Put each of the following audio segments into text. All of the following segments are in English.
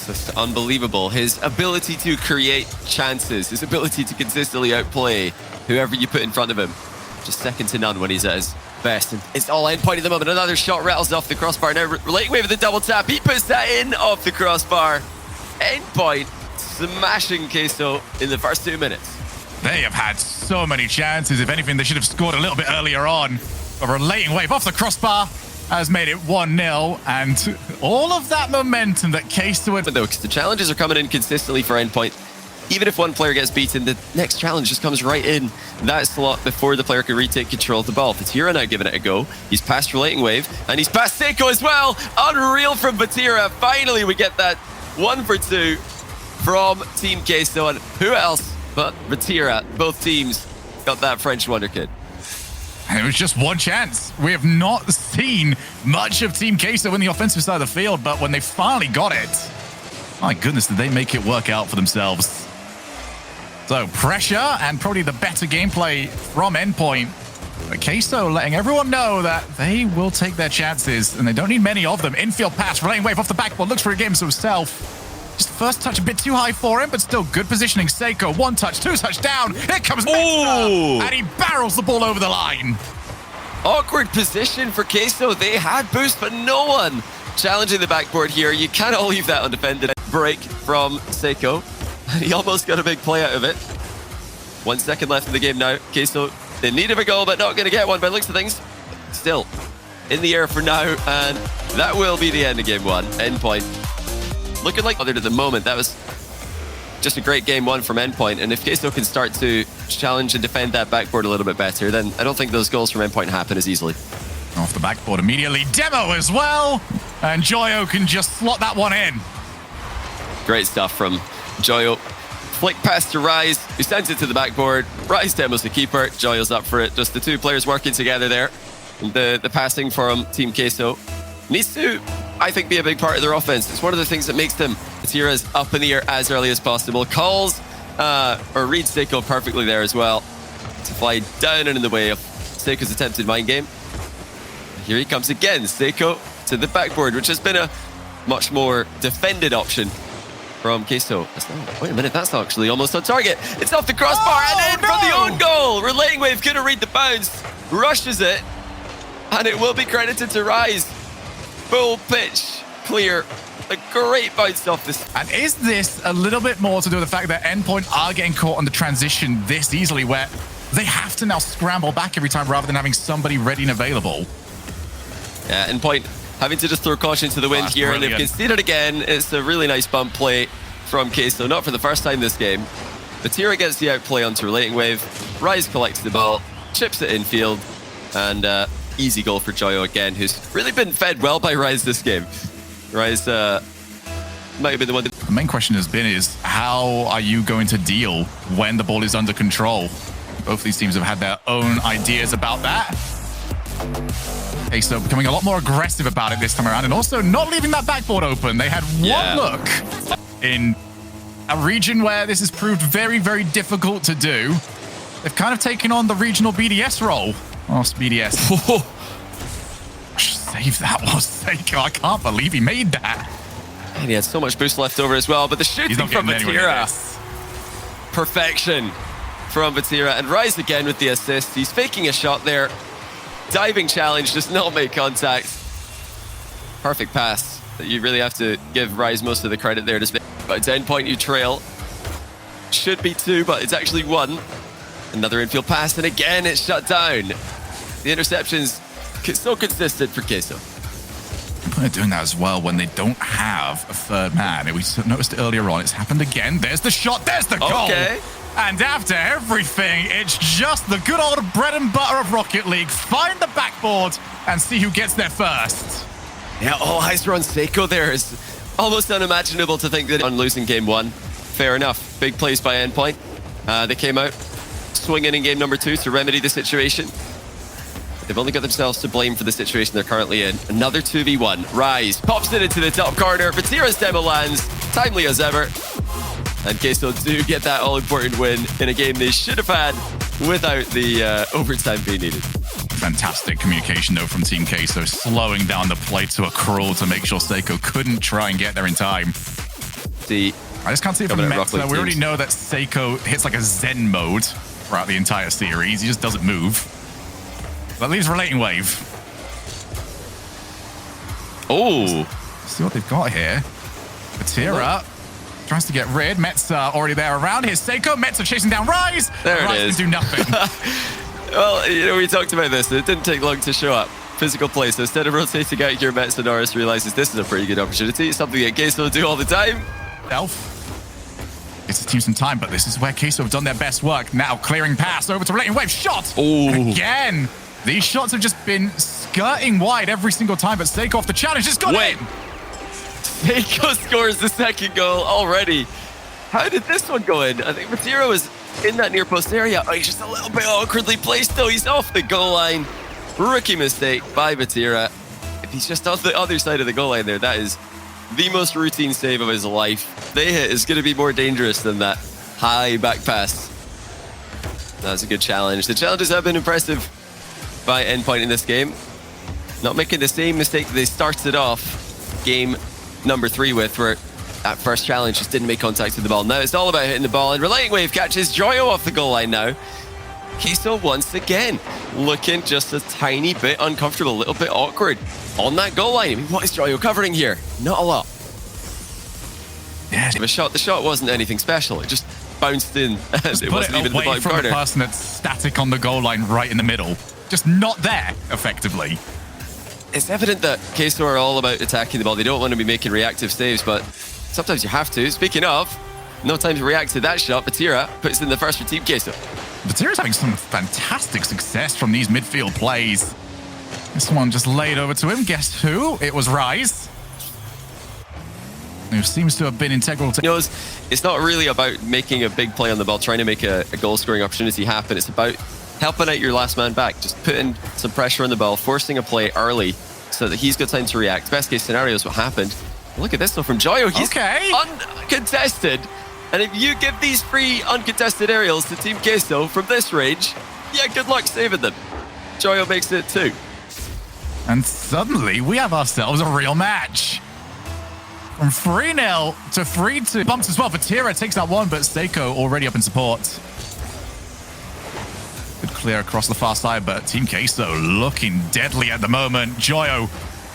It's just unbelievable. His ability to create chances, his ability to consistently outplay whoever you put in front of him. Just second to none when he's at his best. And it's all Endpoint at the moment. Another shot rattles off the crossbar. Now Relating Wave with the double tap. He puts that in off the crossbar. Endpoint smashing Queso in the first 2 minutes. They have had so many chances. If anything, they should have scored a little bit earlier on. But Relating Wave off the crossbar has made it 1-0. And all of that momentum that Queso had... But though, because the challenges are coming in consistently for Endpoint. Even if one player gets beaten, the next challenge just comes right in that slot before the player can retake control of the ball. Vatira now giving it a go. He's past Relating Wave, and he's past Seiko as well. Unreal from Vatira. Finally, we get that 1 for 2 from Team Queso. And who else but Vatira? Both teams got that French Wonder Kid. And it was just one chance. We have not seen much of Team Queso in the offensive side of the field, but when they finally got it, my goodness, did they make it work out for themselves. So pressure and probably the better gameplay from Endpoint. But Queso letting everyone know that they will take their chances and they don't need many of them. Infield pass, Relating Wave off the backboard, looks for a game to himself. Just first touch a bit too high for him, but still good positioning. Seiko, 1 touch, 2 touch down. Here comes Mesa, and he barrels the ball over the line. Awkward position for Queso. They had boost, but no one challenging the backboard here. You cannot leave that undefended. Break from Seiko. He almost got a big play out of it. 1 second left in the game now. Queso in need of a goal, but not going to get one by the looks of things. Still in the air for now, and that will be the end of game 1. Endpoint looking like other at the moment. That was just a great game 1 from Endpoint, and if Queso can start to challenge and defend that backboard a little bit better, then I don't think those goals from Endpoint happen as easily. Off the backboard immediately, Demo as well, and Joyo can just slot that one in. Great stuff from Joyo. Flick pass to Rise, who sends it to the backboard. Rise demos the keeper. Joyo's up for it. Just the 2 players working together there. And the passing from Team Queso needs to, I think, be a big part of their offense. It's one of the things that makes them Vatira's up in the air as early as possible. Calls or reads Seiko perfectly there as well to fly down and in the way of Seiko's attempted mind game. Here he comes again. Seiko to the backboard, which has been a much more defended option from Queso. Wait a minute, that's actually almost on target. It's off the crossbar and in from the own goal. Relating Wave couldn't read the bounce, rushes it, and it will be credited to Rise. Full pitch, clear. A great bounce off this. And is this a little bit more to do with the fact that Endpoint are getting caught on the transition this easily, where they have to now scramble back every time rather than having somebody ready and available? Yeah, Endpoint having to just throw caution to the wind here, brilliant. And they've conceded again. It's a really nice bump play from Queso, not for the first time this game. Vatira gets the outplay onto Relating Wave. Rise collects the ball, chips it infield, and easy goal for Joyo again, who's really been fed well by Rise this game. Rise might have been the one that... The main question has been is, how are you going to deal when the ball is under control? Both these teams have had their own ideas about that. Queso becoming a lot more aggressive about it this time around, and also not leaving that backboard open. They had one look in a region where this has proved very, very difficult to do. They've kind of taken on the regional BDS role. Oh, BDS. Save that was Seiko. I can't believe he made that. And he had so much boost left over as well, but the shooting from Vatira. Perfection from Vatira, and Rise again with the assist. He's faking a shot there. Diving challenge, does not make contact. Perfect pass that you really have to give Rise most of the credit there. But it's Endpoint you trail. Should be 2, but it's actually 1. Another infield pass, and again it's shut down. The interceptions so consistent for Queso. They're doing that as well when they don't have a third man. We noticed it earlier on. It's happened again. There's the shot. There's the goal. Okay. And after everything, it's just the good old bread and butter of Rocket League. Find the backboard and see who gets there first. Yeah, all eyes are on Seiko there. It's almost unimaginable to think that on losing game 1. Fair enough. Big plays by Endpoint. They came out swinging in game number 2 to remedy the situation. They've only got themselves to blame for the situation they're currently in. Another 2v1. Rise pops it into the top corner. Vatira's demo lands. Timely as ever. And Queso do get that all-important win in a game they should have had without the overtime being needed. Fantastic communication, though, from Team Queso, slowing down the play to a crawl to make sure Seiko couldn't try and get there in time. See, I just can't see it from coming at Rock Meta. League We already teams. know that Seiko hits like a Zen mode throughout the entire series. He just doesn't move. That leaves Relating Wave. Oh, See what they've got here. Batira tries to get rid. Metza already there around. Here's Seiko. Metza chasing down Rise. There it Rise is. can do nothing. well, you know, we talked about this. It didn't take long to show up. Physical play. So instead of rotating out here, Metsonoris realizes this is a pretty good opportunity. Something that Queso do all the time. Elf. It's a team some time, but this is where Queso have done their best work. Now clearing pass over to Relating Wave. Shot! Oh. Again! These shots have just been skirting wide every single time, but Seiko off the challenge just got Wait. in! Seiko scores the second goal already. How did this one go in? I think Matira was in that near post area. Oh, he's just a little bit awkwardly placed though. He's off the goal line. Rookie mistake by Matira. If he's just on the other side of the goal line there, that is the most routine save of his life. They hit is going to be more dangerous than that high back pass. That's a good challenge. The challenges have been impressive by Endpoint in this game. Not making the same mistake that they started off game number 3 with, where that first challenge just didn't make contact with the ball. Now it's all about hitting the ball, and Relating Wave catches Joyo off the goal line now. Queso once again looking just a tiny bit uncomfortable, a little bit awkward on that goal line. I mean, what is Joyo covering here? Not a lot. Yeah, The shot wasn't anything special. It just bounced in, and it put wasn't it even in the away bottom from corner. the person that's static on the goal line right in the middle. Just not there, effectively. It's evident that Queso are all about attacking the ball. They don't want to be making reactive saves, but sometimes you have to. Speaking of, no time to react to that shot. Batira puts in the first for Team Queso. Batira's having some fantastic success from these midfield plays. This one just laid over to him. Guess who? It was Rise, who seems to have been integral to... He knows it's not really about making a big play on the ball, trying to make a goal-scoring opportunity happen. It's about helping out your last man back, just putting some pressure on the ball, forcing a play early so that he's got time to react. Best case scenario is what happened. Look at this though from Joyo. He's Okay. uncontested. And if you give these free uncontested aerials to Team Queso from this range, yeah, good luck saving them. Joyo makes it 2. And suddenly, we have ourselves a real match. From 3-0 to 3-2. Bumps as well. Batira takes that one, but Seiko already up in support. Good clear across the far side, but Team Queso looking deadly at the moment. Joyo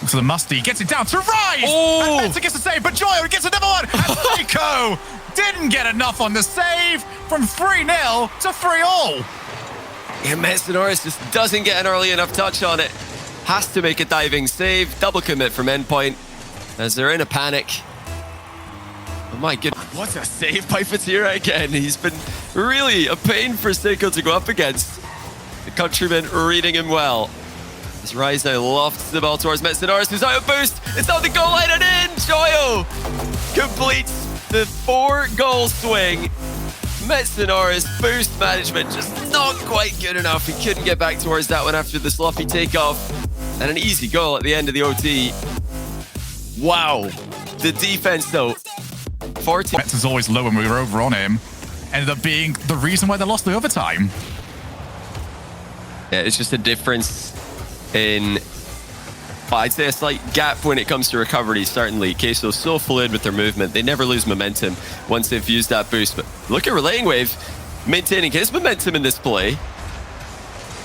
looks at the musty, gets it down to Rise! Oh! And Meta gets a save, but Joyo gets another one! And Seiko didn't get enough on the save. From 3-0 to 3-all. Yeah, Metsonoris just doesn't get an early enough touch on it. Has to make a diving save. Double commit from Endpoint as they're in a panic. Oh my goodness, what a save by Fatira again. He's been really a pain for Seiko to go up against. The countryman reading him well. As Rise now lofts the ball towards Metsonoris, who's out of boost. It's on the goal line and in. Joyo completes the 4-goal swing. Metsonoris boost management just not quite good enough. He couldn't get back towards that one after the sloppy takeoff. And an easy goal at the end of the OT. Wow. The defense though. 40. Meta's always low when we were over on him. Ended up being the reason why they lost the overtime. Yeah, it's just a difference in, I'd say a slight gap when it comes to recovery, certainly. Queso's so fluid with their movement. They never lose momentum once they've used that boost. But look at Relating Wave maintaining his momentum in this play.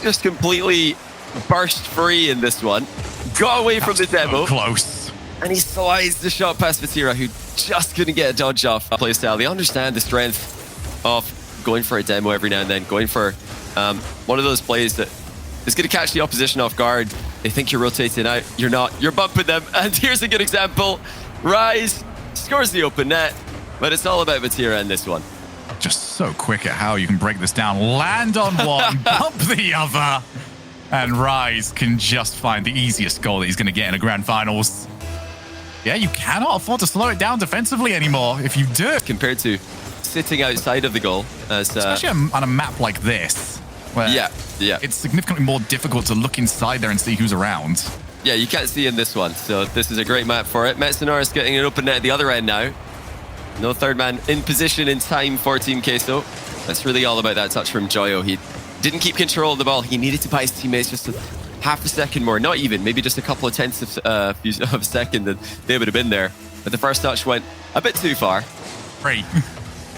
Just completely burst free in this one. Got away from the demo. So close. And he slides the shot past Fatira, who just couldn't get a dodge off playstyle. They understand the strength of going for a demo every now and then, going for one of those plays that is going to catch the opposition off guard. They think you're rotating out. You're not. You're bumping them. And here's a good example. Rise scores the open net, but it's all about Fatira in this one. Just so quick at how you can break this down. Land on one, bump the other, and Rise can just find the easiest goal that he's going to get in a grand finals. Yeah, you cannot afford to slow it down defensively anymore. If you do, Compared to sitting outside of the goal. especially on a map like this, where yeah. it's significantly more difficult to look inside there and see who's around. Yeah, you can't see in this one, so this is a great map for it. Metsonoris getting an open net at the other end now. No third man in position in time for Team Queso. That's really all about that touch from Joyo. He didn't keep control of the ball. He needed to buy his teammates just half a second more. Not even, maybe just a couple of tenths of a second, and they would have been there. but the first touch went a bit too far. Great.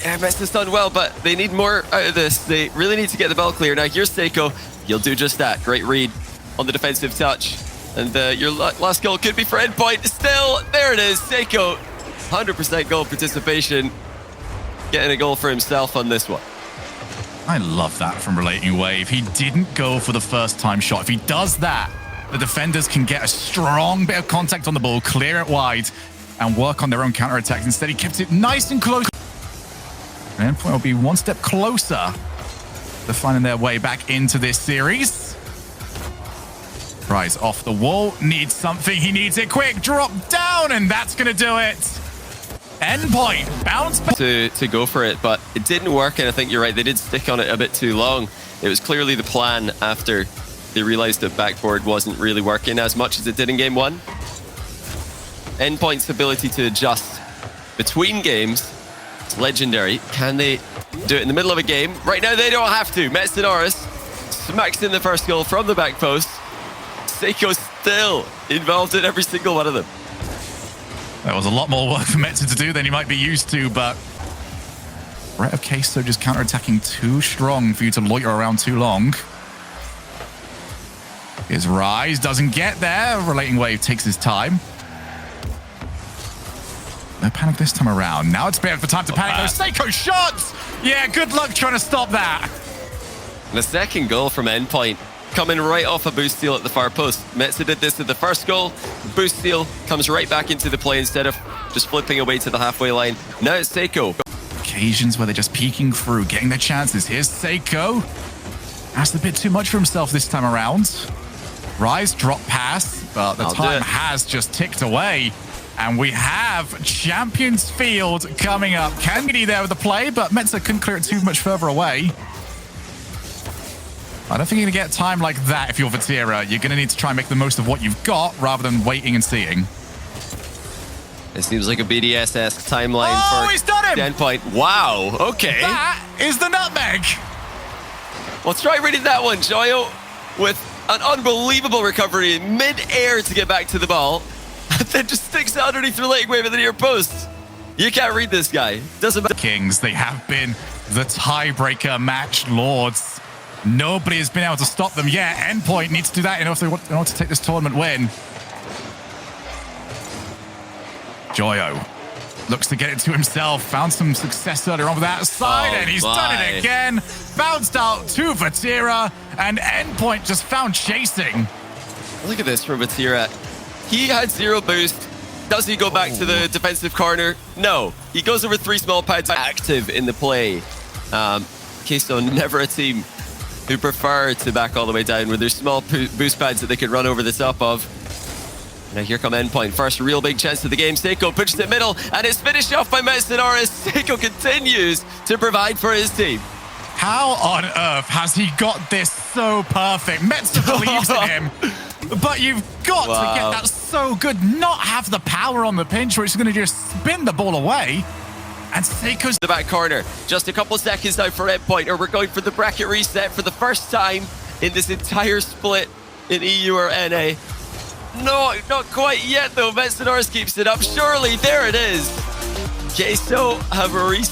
Yeah, Metza's done well, but they need more out of this. They really need to get the ball clear. Now, here's Seiko. He'll do just that. Great read on the defensive touch. And your last goal could be for Endpoint. Still, there it is. Seiko, 100% goal participation. Getting a goal for himself on this one. I love that from Relating Wave. He didn't go for the first time shot. If he does that, the defenders can get a strong bit of contact on the ball, clear it wide, and work on their own counterattacks. Instead, he kept it nice and close. Endpoint will be one step closer to finding their way back into this series. Rise off the wall, needs something, he needs it quick, drop down, and that's going to do it. Endpoint, bounce back. To go for it, but it didn't work, and I think you're right, they did stick on it a bit too long. It was clearly the plan after they realized that backboard wasn't really working as much as it did in game one. Endpoint's ability to adjust between games, it's legendary. Can they do it in the middle of a game? Right now, they don't have to. Metzadoris smacks in the first goal from the back post. Seiko's still involved in every single one of them. That was a lot more work for Metza to do than he might be used to, but Threat of Queso just counterattacking too strong for you to loiter around too long. His Rise doesn't get there. Relating Wave takes his time. No panic this time around. Now it's been for time to panic. Those Seiko shots! Yeah, good luck trying to stop that. The second goal from Endpoint coming right off a boost steal at the far post. Metza did this at the first goal. Boost steal comes right back into the play instead of just flipping away to the halfway line. Now it's Seiko. Occasions where they're just peeking through, getting their chances. Here's Seiko. Asked a bit too much for himself this time around. Rise, drop pass, but the time has just ticked away. And we have Champions Field coming up. Kangity there with the play, but Metza couldn't clear it too much further away. I don't think you're going to get time like that if you're Vatira. You're going to need to try and make the most of what you've got rather than waiting and seeing. It seems like a BDS-esque timeline for he's done him! Endpoint. Wow, okay. That is the nutmeg. Well, try reading that one, Joyo, with an unbelievable recovery in mid-air to get back to the ball. And then just sticks it underneath the leg wave at the near post. You can't read this guy. Doesn't matter. Kings, they have been the tiebreaker match lords. Nobody has been able to stop them yet. Endpoint needs to do that in order to take this tournament win. Joyo looks to get it to himself. Found some success earlier on with that side, and he's done it again. Bounced out to Vatira, and Endpoint just found chasing. Look at this from Vatira. He had zero boost. Does he go back to the defensive corner? No. He goes over 3 small pads, active in the play. Queso, never a team who prefer to back all the way down with their small boost pads that they could run over the top of. Now here come Endpoint. First real big chance of the game. Seiko pushes it middle, and it's finished off by Metzadoris. Seiko continues to provide for his team. How on earth has he got this so perfect? Metza believes in him, but you've got to get that so good. Not have the power on the pinch where it's going to just spin the ball away. And Seiko's the back corner. Just a couple seconds now for Endpoint, or we're going for the bracket reset for the first time in this entire split in EU or NA. No, not quite yet though. Metzadoris keeps it up. Surely, there it is. Queso have a reset.